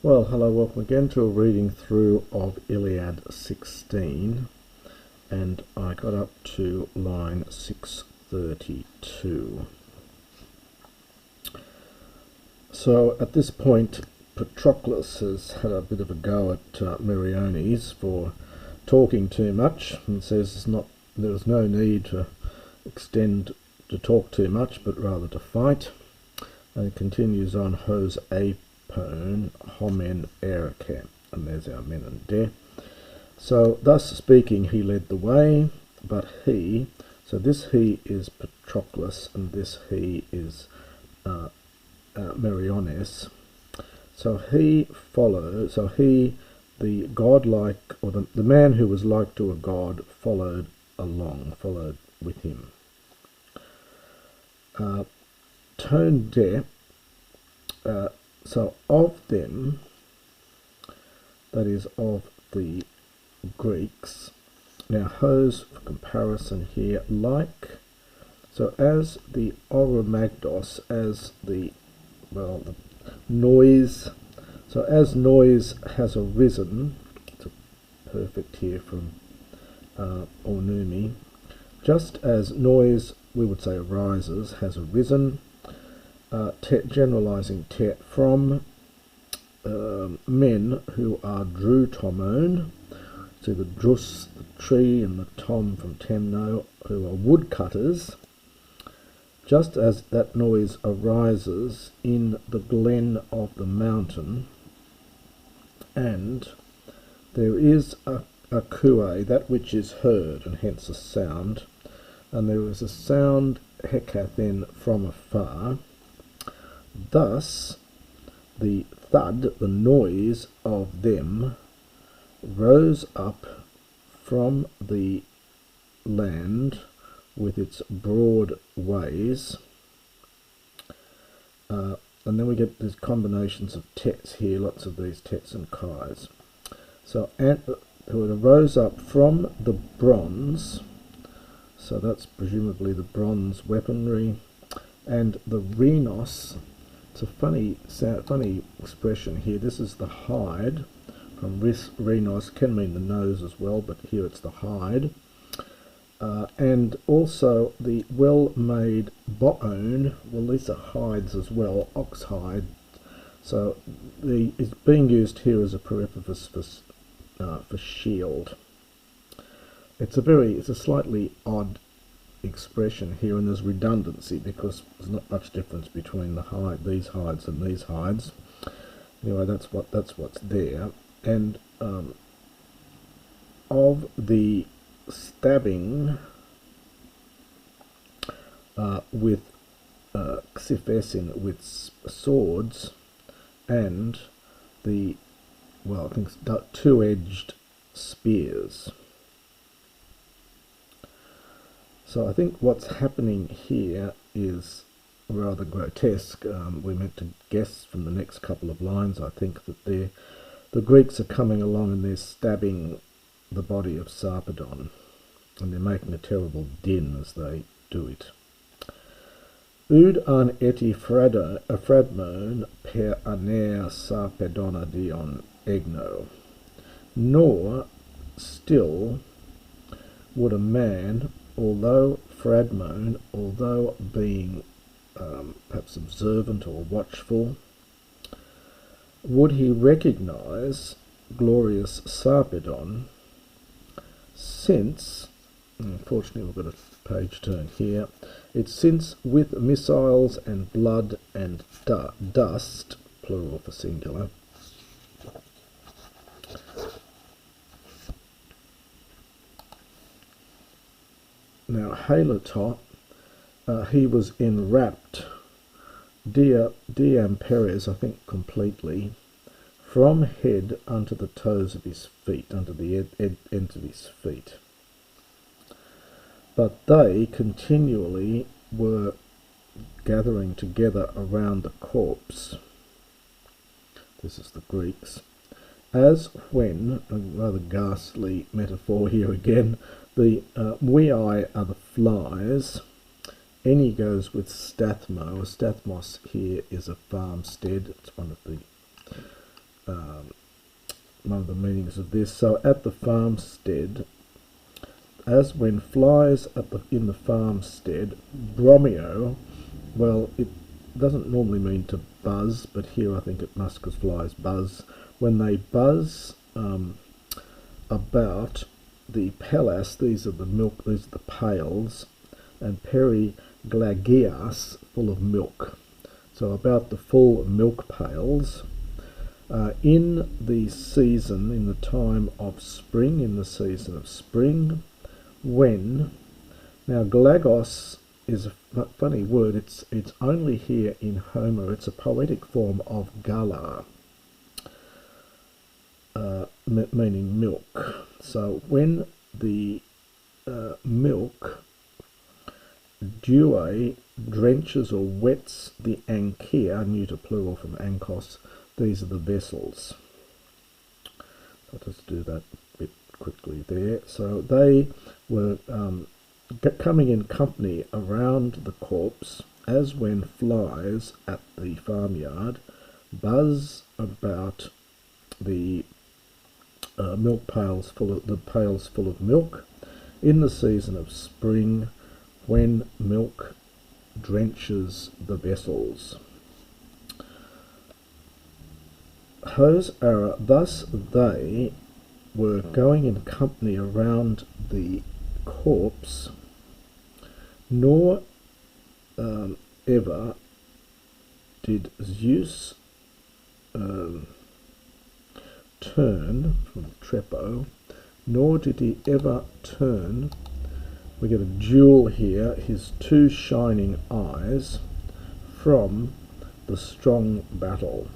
Well, hello, welcome again to a reading through of Iliad 16, and I got up to line 632. So at this point, Patroclus has had a bit of a go at Meriones for talking too much, and says there is no need to talk too much, but rather to fight, and continues on hos apone homen erke, and there's our men and de. So thus speaking, he led the way, but so this he is Patroclus, and this he is Meriones. So he followed, the godlike, or the man who was like to a god, followed with him. Tone de, so of them, that is of the Greeks. Now hos, for comparison here, like, so as the oromagdos, as the noise, so as noise has arisen, it's a perfect here from Ornumi, just as noise, we would say arises, has arisen, generalizing from men who are drutomone, so the drus, the tree, and the tom from temno, who are woodcutters, just as that noise arises in the glen of the mountain, and there is a kue, that which is heard, and hence a sound, and there is a sound hekathen from afar. Thus the thud, the noise of them, rose up from the land with its broad ways, and then we get these combinations of tets here, lots of these tets and kais. So it arose up from the bronze, so that's presumably the bronze weaponry, and the rhinos. It's a funny expression here. This is the hide from rhinos, can mean the nose as well, but here it's the hide. And also the well-made boon, well, these are hides as well, ox hide. So it's being used here as a peripatus for shield. It's a slightly odd expression here, and there's redundancy because there's not much difference between these hides and these hides. Anyway, that's what's there. And of the stabbing with xiphesin, with swords, and the, I think two-edged spears. So I think what's happening here is rather grotesque. We're meant to guess from the next couple of lines, I think, that the Greeks are coming along and they're stabbing the body of Sarpedon, and they're making a terrible din as they do it. Ud an eti phradmon per aner Sarpedona dion egno, nor still would a man, although being perhaps observant or watchful, would he recognize glorious Sarpedon, since, unfortunately we've got a page turn here, it's since with missiles and blood and dust, plural for singular, now halatot, he was enwrapped, diamperes, I think completely, from head unto the toes of his feet, unto the ends of his feet. But they continually were gathering together around the corpse. This is the Greeks. As when, a rather ghastly metaphor here again, the weai are the flies, Any goes with Stathmo. Stathmos here is a farmstead. It's one of the one of the meanings of this. So at the farmstead, as when flies in the farmstead, bromeo, well, it doesn't normally mean to buzz, but here I think it must, because flies buzz. When they buzz about the palas, these are the milk, these are the pails, and periglagias, full of milk. So about the full milk pails, in the season, in the time of spring, in the season of spring, when, now glagos is a funny word, it's only here in Homer, it's a poetic form of gala, meaning milk. So when the milk due drenches or wets the ankia, neuter plural from ankos, these are the vessels. I'll just do that a bit quickly there. So they were coming in company around the corpse, as when flies at the farmyard buzz about the milk pails full of milk in the season of spring, when milk drenches the vessels. Hos ara, thus they were going in company around the corpse, nor ever did Zeus turn from trepo, nor did he ever turn, we get a jewel here, his two shining eyes from the strong battle.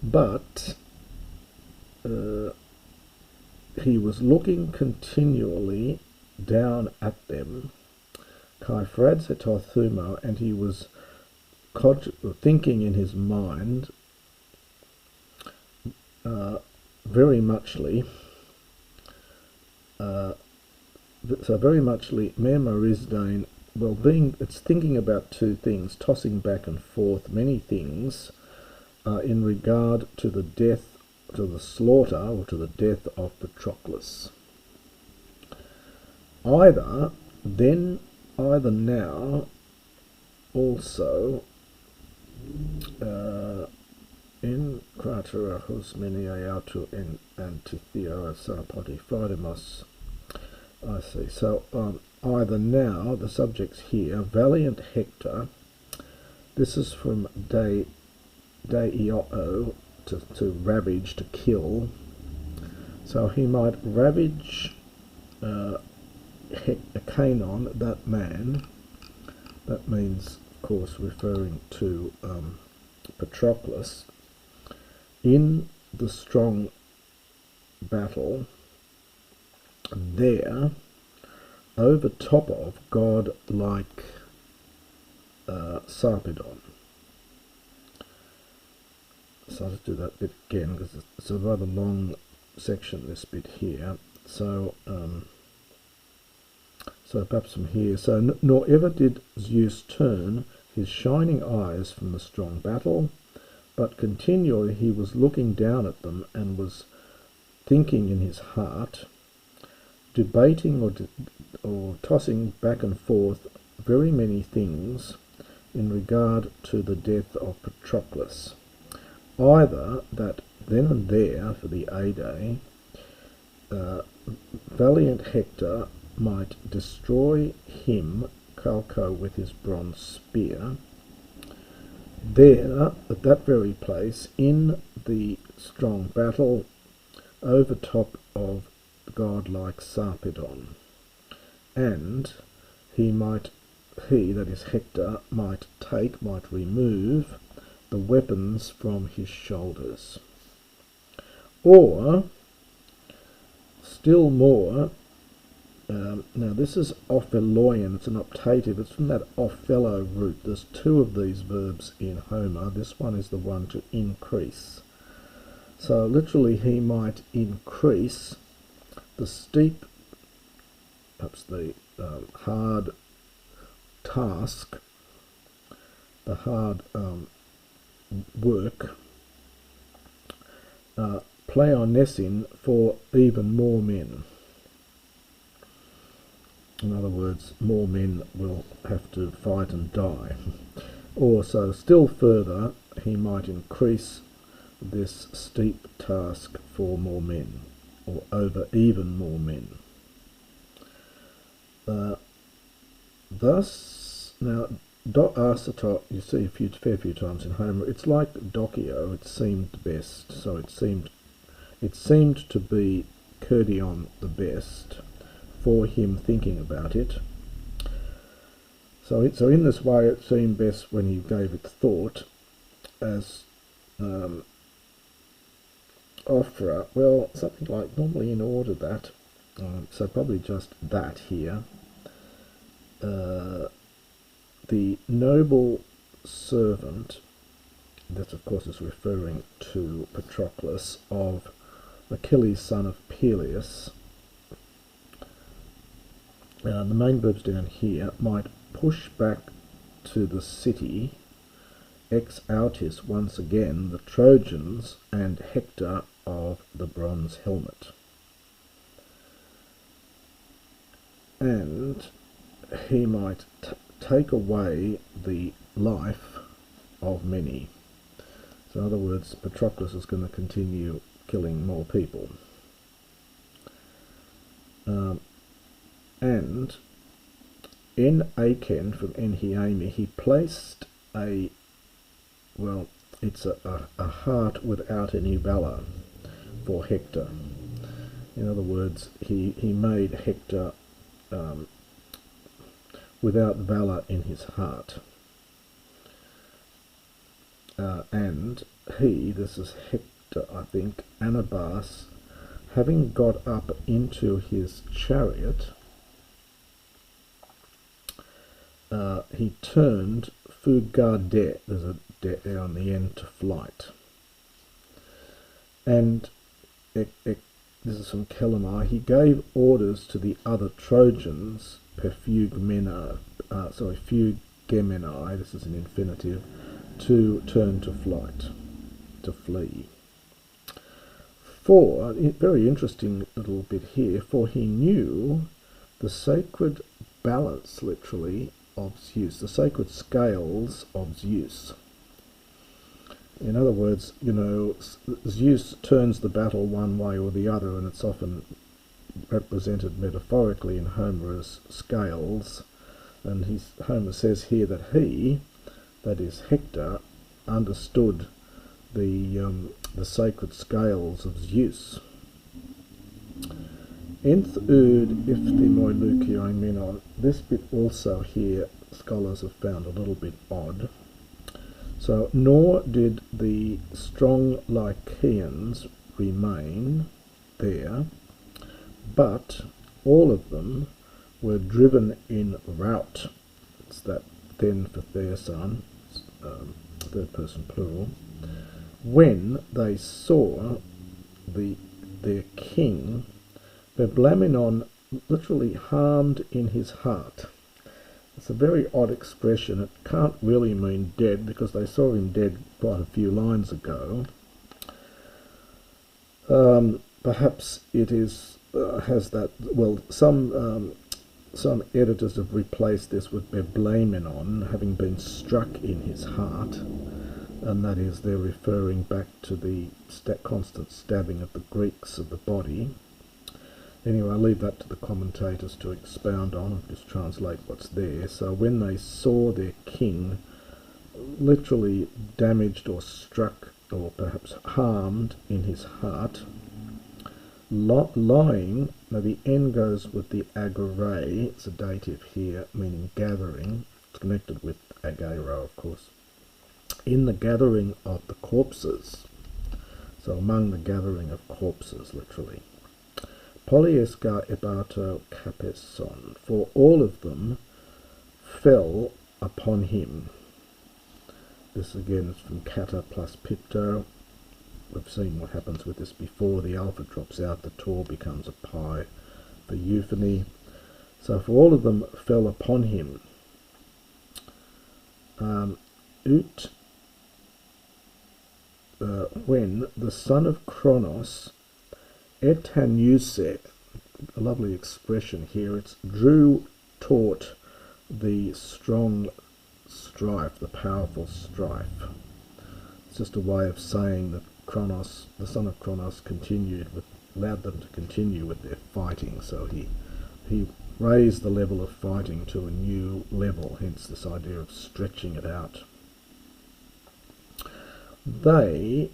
But he was looking continually down at them, kai phradzetothumo, and he was thinking in his mind very muchly, so very muchly memorizdain, well, it's thinking about two things, tossing back and forth many things in regard to the death, to the slaughter, or to the death of Patroclus. Either now, also, in cratera husminiautu in antitheo sarpodi Phrydemos. I see. So either now, the subject's here, valiant Hector, this is from deio, to ravage, to kill. So he might ravage Canon, that man. That means, of course, referring to Patroclus, in the strong battle there, over top of god like Sarpedon. So I'll just do that bit again because it's a rather long section, this bit here. So so perhaps from here. So nor ever did Zeus turn his shining eyes from the strong battle, but continually he was looking down at them and was thinking in his heart, debating or tossing back and forth very many things in regard to the death of Patroclus. Either that then and there, for the A-Day, valiant Hector might destroy him, Calco, with his bronze spear, there, at that very place, in the strong battle, over top of godlike Sarpedon, and that is Hector, might remove the weapons from his shoulders. Or, still more, now this is opheloian, it's an optative, it's from that ophello root. There's two of these verbs in Homer. This one is the one to increase. So literally he might increase the steep, perhaps the hard task, the hard work pleonesin for even more men. In other words, more men will have to fight and die. Or so still further, he might increase this steep task for more men, or over even more men. Thus, now, Arcetot, you see a fair few times in Homer. It's like Docio, it seemed best. So it seemed to be Cerdion the best for him thinking about it. So in this way it seemed best when he gave it thought, as Ophrah, well, something like normally in order that, so probably just that here. The noble servant, that of course is referring to Patroclus, of Achilles, son of Peleus. The main verbs down here might push back to the city, ex autis once again, the Trojans and Hector of the bronze helmet. And he might take away the life of many. So in other words, Patroclus is going to continue killing more people. And in Aachen from Enhiami, he placed it's a heart without any valour for Hector. In other words, he made Hector without valour in his heart. And this is Hector, I think, Anubas, having got up into his chariot, he turned fugade, there's a de on the end, to flight. And this is from Kelamar, he gave orders to the other Trojans, fugemenai, this is an infinitive, to turn to flight, to flee. For, very interesting little bit here, for he knew the sacred balance, literally, of Zeus, the sacred scales of Zeus. In other words, Zeus turns the battle one way or the other, and it's often represented metaphorically in Homer as scales. And Homer says here that he, that is Hector, understood the sacred scales of Zeus. Nth ud ifthimoi lukioi menon. This bit also here scholars have found a little bit odd. So, nor did the strong Lycaeans remain there, but all of them were driven in rout. It's that then for theosan, third person plural, when they saw their king Beblaminon literally harmed in his heart. It's a very odd expression. It can't really mean dead, because they saw him dead quite a few lines ago. Perhaps it is has that. Well, some editors have replaced this with Beblaminon, having been struck in his heart, and that is they're referring back to the constant stabbing of the Greeks of the body. Anyway, I'll leave that to the commentators to expound on. I'll just translate what's there. So when they saw their king literally damaged or struck or perhaps harmed in his heart, lying, now the N goes with the agore, it's a dative here, meaning gathering. It's connected with agero, of course. In the gathering of the corpses, so among the gathering of corpses, literally. Polyesca ebato capeson, for all of them fell upon him. This again is from kata plus pipto. We've seen what happens with this before. The alpha drops out, the tor becomes a pi for euphony. So for all of them fell upon him. Ut when the son of Kronos, etanuse, a lovely expression here, it's drew taut the strong strife, the powerful strife. It's just a way of saying that Kronos, the son of Kronos, allowed them to continue with their fighting. So he raised the level of fighting to a new level, hence this idea of stretching it out. They,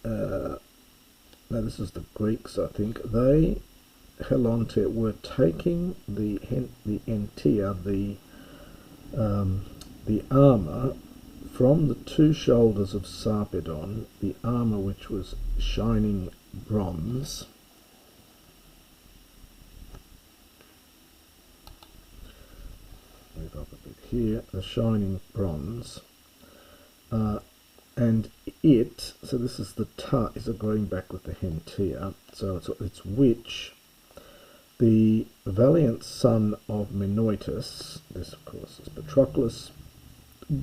now this is the Greeks, I think, they, Helonte, were taking the entia, the armour from the two shoulders of Sarpedon, the armour which was shining bronze, move up a bit here, the shining bronze, and it, so this is the ta, is agreeing back with the hentia, so it's which the valiant son of Menoetes, this of course is Patroclus,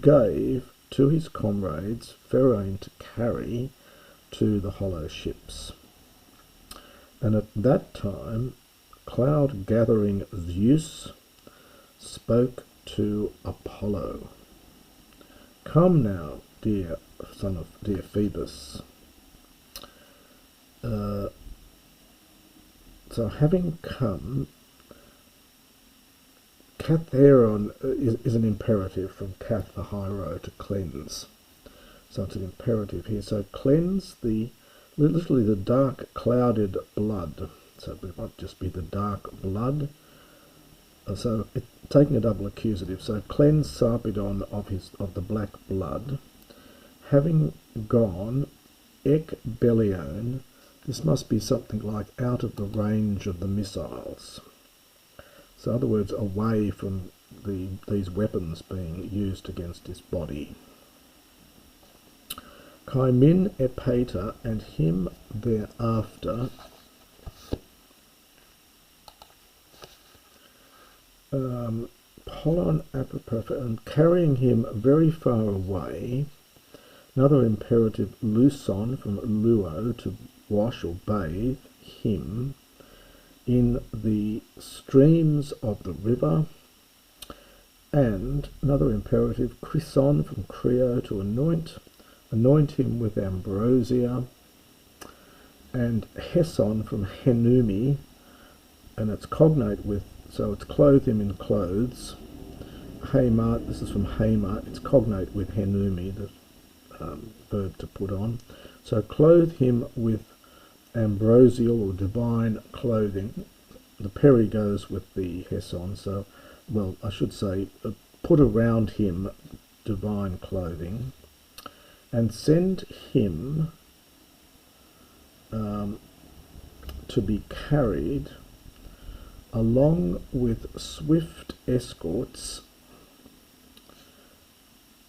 gave to his comrades Pharaoh to carry to the hollow ships. And at that time, cloud-gathering Zeus spoke to Apollo. Come now, dear son of dear Phoebus. So having come, katheron is an imperative from kath, the hiro, to cleanse. So it's an imperative here. So cleanse literally the dark clouded blood. So it might just be the dark blood. So taking a double accusative. So cleanse Sarpedon of the black blood. Having gone, ek belion. This must be something like out of the range of the missiles. So in other words, away from these weapons being used against his body. Kaimin epata, and him thereafter, polon apoprofa, and carrying him very far away. Another imperative, luson, from luo, to wash or bathe him in the streams of the river. And another imperative, krison, from creo, to anoint him with ambrosia. And heson, from henumi, and it's cognate with, so it's clothe him in clothes. Hema, this is from hema, it's cognate with henumi, the verb to put on. So clothe him with ambrosial or divine clothing. The peri goes with the heson, so, well, I should say, put around him divine clothing, and send him to be carried along with swift escorts,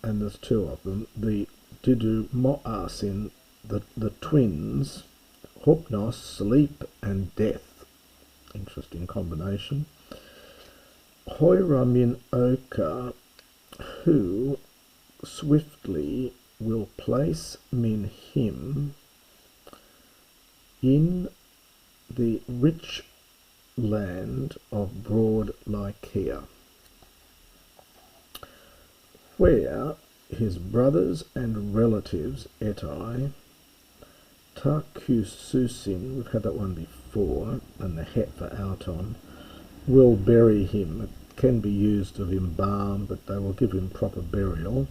and there's two of them, the Didu Moasin, the twins, Hopnos, sleep and death. Interesting combination. Hoiramin Oka, who swiftly will place him in the rich land of broad Lycia, where his brothers and relatives, Etai, Tarkususin, we've had that one before, and the het for auton, will bury him. It can be used of embalm, but they will give him proper burial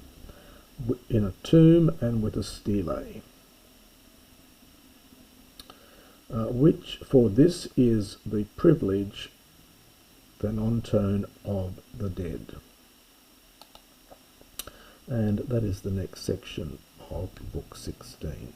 in a tomb and with a stele. Which, for this is the privilege, the non-tone of the dead. And that is the next section of Book 16.